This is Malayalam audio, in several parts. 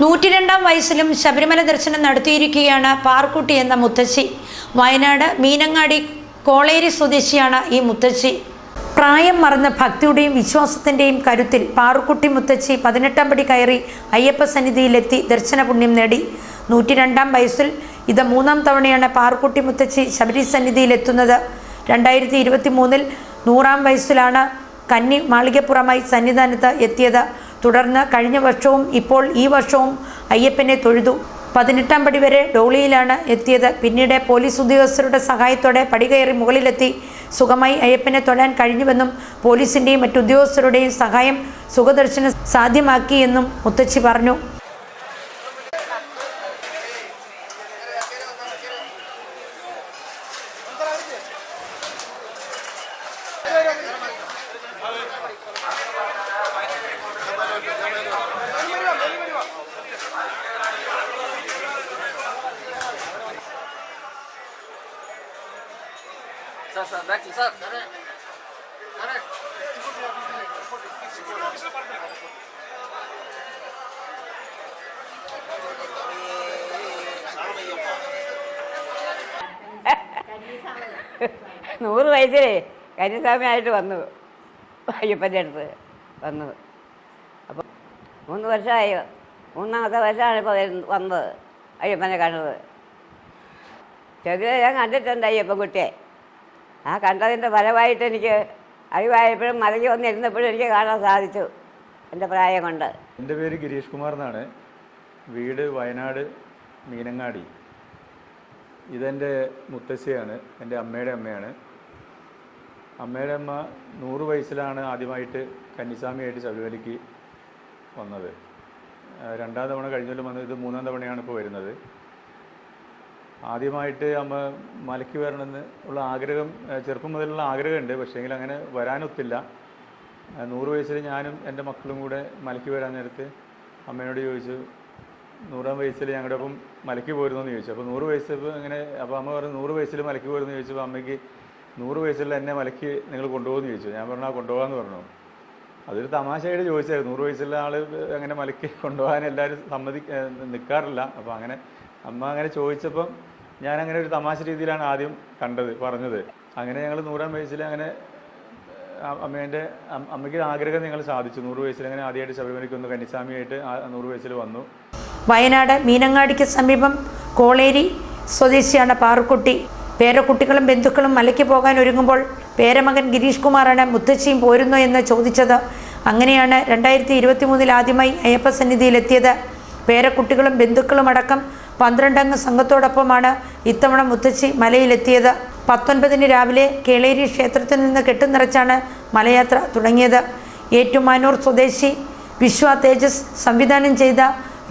102-ാം വയസ്സിലും ശബരിമല ദർശനം നടത്തിയിരിക്കുകയാണ് പാറുക്കുട്ടി എന്ന മുത്തശ്ശി. വയനാട് മീനങ്ങാടി കോളേരി സ്വദേശിയാണ് ഈ മുത്തശ്ശി. പ്രായം മറന്ന് ഭക്തിയുടെയും വിശ്വാസത്തിൻ്റെയും കരുത്തിൽ പാറുക്കുട്ടി മുത്തശ്ശി 18-ാം പടി കയറി അയ്യപ്പ സന്നിധിയിലെത്തി ദർശന പുണ്യം നേടി. 102-ാം വയസ്സിൽ ഇത് 3-ാം തവണയാണ് പാറുക്കുട്ടി മുത്തശ്ശി ശബരി സന്നിധിയിലെത്തുന്നത്. 2023-ൽ 100-ാം വയസ്സിലാണ് കന്നി മാളികപ്പുറമായി സന്നിധാനത്ത് എത്തിയത്. തുടർന്ന് കഴിഞ്ഞ വർഷവും ഇപ്പോൾ ഈ വർഷവും അയ്യപ്പനെ തൊഴുതു. 18-ാം പടി വരെ ഡോളിയിലാണ് എത്തിയത്. പിന്നീട് പോലീസ് ഉദ്യോഗസ്ഥരുടെ സഹായത്തോടെ പടി കയറി മുകളിലെത്തി സുഖമായി അയ്യപ്പനെ തൊഴാൻ കഴിഞ്ഞുവെന്നും പോലീസിൻ്റെയും മറ്റുദ്യോഗസ്ഥരുടെയും സഹായം സുഖദർശനം സാധ്യമാക്കിയെന്നും മുത്തശ്ശി പറഞ്ഞു. Sir, back to sir. നൂറ് വയസ്സിലേ കന്യാസ്വാമിയായിട്ട് വന്നു, അയ്യപ്പൻ്റെ അടുത്ത് വന്നത്. അപ്പോൾ 3 വർഷമായി. 3-ാമത്തെ വർഷമാണ് ഇപ്പോൾ വന്നത് അയ്യപ്പനെ കണ്ടത്. ചെറുതിലെ ഞാൻ കണ്ടിട്ടുണ്ട് അയ്യപ്പൻകുട്ടിയെ. ആ കണ്ടതിൻ്റെ ഫലമായിട്ട് എനിക്ക് അറിവായപ്പോഴും മലയ്ക്ക് വന്നിരുന്നപ്പോഴും എനിക്ക് കാണാൻ സാധിച്ചു, എൻ്റെ പ്രായം കൊണ്ട്. എൻ്റെ പേര് ഗിരീഷ് കുമാർ എന്നാണ്. വീട് വയനാട് മീനങ്ങാടി. ഇതെൻ്റെ മുത്തശ്ശിയാണ്, എൻ്റെ അമ്മയുടെ അമ്മയാണ്. അമ്മയുടെ അമ്മ 100 വയസ്സിലാണ് ആദ്യമായിട്ട് കന്നിസ്വാമിയായിട്ട് ശബരിമലയ്ക്ക് വന്നത്. 2-ാം തവണ കഴിഞ്ഞാലും വന്നത്. ഇത് 3-ാം തവണയാണ് ഇപ്പോൾ വരുന്നത്. ആദ്യമായിട്ട് അമ്മ മലയ്ക്ക് വരണമെന്ന് ഉള്ള ആഗ്രഹം ചെറുപ്പം മുതലുള്ള ആഗ്രഹമുണ്ട്. പക്ഷേങ്കിൽ അങ്ങനെ വരാനൊത്തില്ല. 100 വയസ്സിൽ ഞാനും എൻ്റെ മക്കളും കൂടെ മലയ്ക്ക് വരാൻ നേരത്ത് അമ്മയോട് ചോദിച്ചു, 100-ാം വയസ്സിൽ ഞങ്ങളുടെ ഒപ്പം മലയ്ക്ക് പോരുന്നു ചോദിച്ചു. അപ്പോൾ 100 വയസ്സ് അങ്ങനെ അപ്പോൾ അമ്മ പറഞ്ഞു 100 വയസ്സിൽ മലയ്ക്ക് പോരുന്നു ചോദിച്ചപ്പോൾ അമ്മയ്ക്ക് 100 വയസ്സിൽ എന്നെ മലയ്ക്ക് നിങ്ങൾ കൊണ്ടുപോകുമെന്ന് ചോദിച്ചു. ഞാൻ പറഞ്ഞു കൊണ്ടുപോകാമെന്ന് പറഞ്ഞു. അതൊരു തമാശയായിട്ട് ചോദിച്ചായിരുന്നു. 100 വയസ്സുള്ള ആൾ അങ്ങനെ മലയ്ക്ക് കൊണ്ടുപോകാൻ എല്ലാവരും നിൽക്കാറില്ല. അപ്പോൾ അങ്ങനെ അമ്മ അങ്ങനെ ചോദിച്ചപ്പം ഞാനങ്ങനെ ഒരു തമാശ രീതിയിലാണ് ആദ്യം പറഞ്ഞത്. അങ്ങനെ ഞങ്ങൾ 100-ാം വയസ്സിൽ അങ്ങനെ അമ്മയ്ക്ക് ആഗ്രഹം ഞങ്ങൾ സാധിച്ചു. 100 വയസ്സിൽ അങ്ങനെ ആദ്യമായിട്ട് ശബരിമലയ്ക്ക് വന്നു, കന്നിസ്വാമിയായിട്ട് 100 വയസ്സിൽ വന്നു. വയനാട് മീനങ്ങാടിക്ക് സമീപം കോളേരി സ്വദേശിയാണ് പാറുക്കുട്ടി. പേരക്കുട്ടികളും ബന്ധുക്കളും മലയ്ക്ക് പോകാൻ ഒരുങ്ങുമ്പോൾ പേരമകൻ ഗിരീഷ് കുമാറാണ് മുത്തശ്ശിയും പോരുന്നോ എന്ന് ചോദിച്ചത്. അങ്ങനെയാണ് 2023-ൽ ആദ്യമായി അയ്യപ്പ സന്നിധിയിലെത്തിയത്. പേരക്കുട്ടികളും ബന്ധുക്കളും അടക്കം 12-അംഗ സംഘത്തോടൊപ്പമാണ് ഇത്തവണ മുത്തശ്ശി മലയിലെത്തിയത്. 19-ന് രാവിലെ കേളേരി ക്ഷേത്രത്തിൽ നിന്ന് കെട്ടുനിറച്ചാണ് മലയാത്ര തുടങ്ങിയത്. ഏറ്റുമാനൂർ സ്വദേശി വിശ്വ തേജസ് സംവിധാനം ചെയ്ത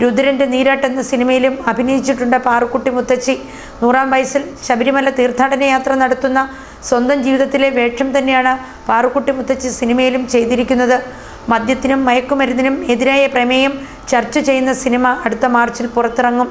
രുദ്രൻ്റെ നീരാട്ട് എന്ന സിനിമയിലും അഭിനയിച്ചിട്ടുണ്ട് പാറുക്കുട്ടി മുത്തശ്ശി. 100-ാം വയസ്സിൽ ശബരിമല തീർത്ഥാടന യാത്ര നടത്തുന്ന സ്വന്തം ജീവിതത്തിലെ വേഷം തന്നെയാണ് പാറുക്കുട്ടി മുത്തശ്ശി സിനിമയിലും ചെയ്തിരിക്കുന്നത്. മദ്യത്തിനും മയക്കുമരുന്നിനും എതിരായ പ്രമേയം ചർച്ച ചെയ്യുന്ന സിനിമ അടുത്ത മാർച്ചിൽ പുറത്തിറങ്ങും.